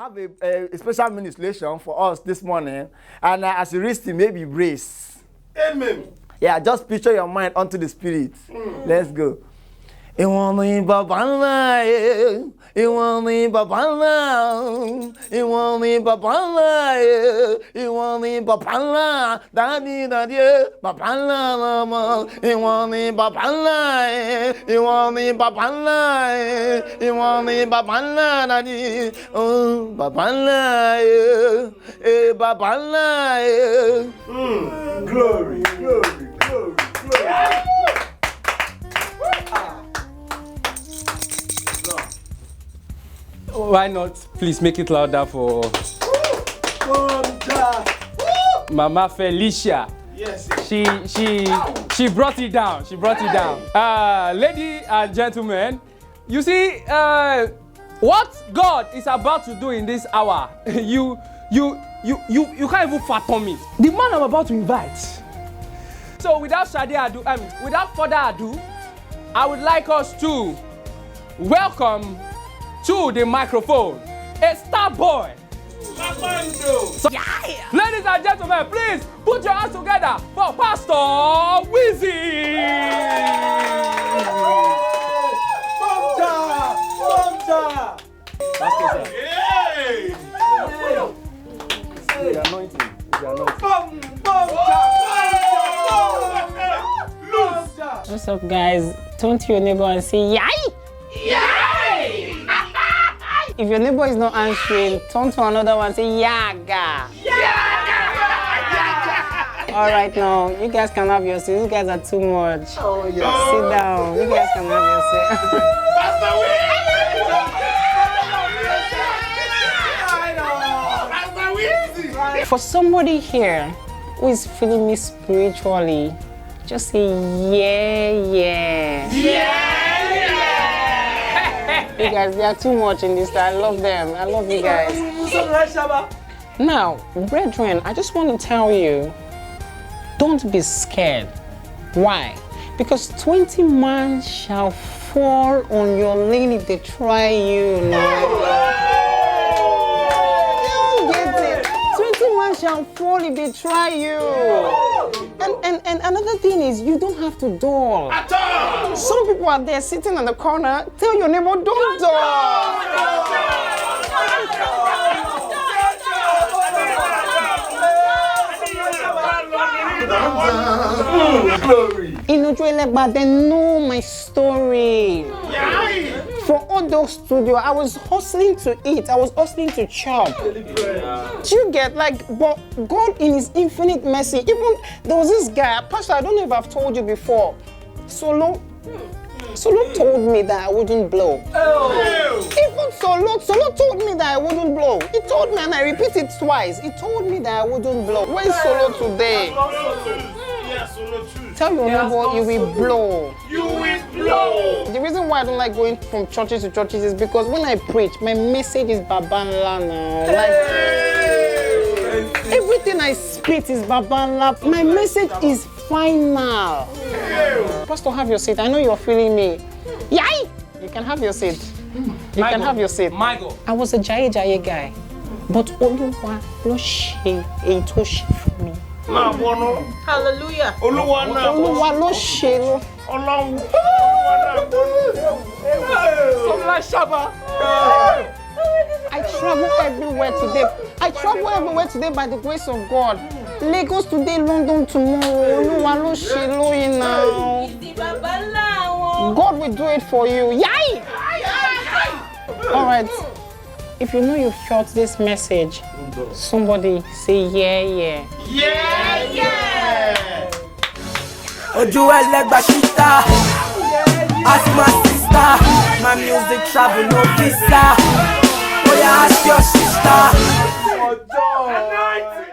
have a special ministration for us this morning, and as you reach the maybe brace. Amen. Yeah, just picture your mind onto the spirit. Let's go. Iwani babala, Iwani babala, Iwani babala, Iwani babala, Daddy daddy, babala mama, Iwani babala, Iwani babala, Iwani babala, Daddy, oh babala, babala. Glory, glory, glory, glory. Why not? Please make it louder for Mama Felicia. Yes. She brought it down. She brought it down. Ladies and gentlemen, you see what God is about to do in this hour. You can't even fathom it. The man I'm about to invite. So without further ado, I would like us to welcome to the microphone a star boy. So, yeah. Ladies and gentlemen, please put your hands together for Pastor Wizkid. Pastor, sir. The anointing. What's up, guys? Turn to your neighbor and say, yay! Yay! If your neighbor is not answering, turn to another one and say, yaga! Yaga! All right, now, you guys can have your seat. You guys are too much. Oh, yes. Sit down. You guys can have your seat. Pastor Wizkid! For somebody here who is feeling me spiritually, just say, yeah. You guys, they are too much in this. I love them. I love you guys. Now, brethren, I just want to tell you, don't be scared. Why? Because 20 men shall fall on your lane if they try you. You get it? 20 men shall fall if they try you. And another thing is, you don't have to dull. At all! Some people are there sitting in the corner. Tell your neighbor, don't dull. Glory! In Ujuelegba, they know my story. For all those studio, I was hustling to eat. I was hustling to chop. Do you get but God in His infinite mercy, even there was this guy, Pastor, I don't know if I've told you before. Solo told me that I wouldn't blow. Even Solo told me that I wouldn't blow. He told me, and I repeat it twice. He told me that I wouldn't blow. Where is Solo today? Tell your neighbor you will blow. You will blow. The reason why I don't like going from churches to churches is because when I preach, my message is Babanla now. Everything I spit is Babanla. My message is final. Pastor, have your seat. I know you're feeling me. Yay! You can have your seat. You can have your seat. Michael. I was a Jaye guy, but Oluwa lo ṣe èyí tó ṣe fún mi. Hallelujah. Oluwa lo ṣe lo. I travel everywhere today by the grace of God. Lagos today, London tomorrow. Oluwa lo ṣe lo now. God will do it for you. Yay! All right. If you know you felt this message, somebody say yeah. Ojú ẹlẹ́gbà ṣíta, ask my sister, my music travel no visa. Oh yeah, ask your sister.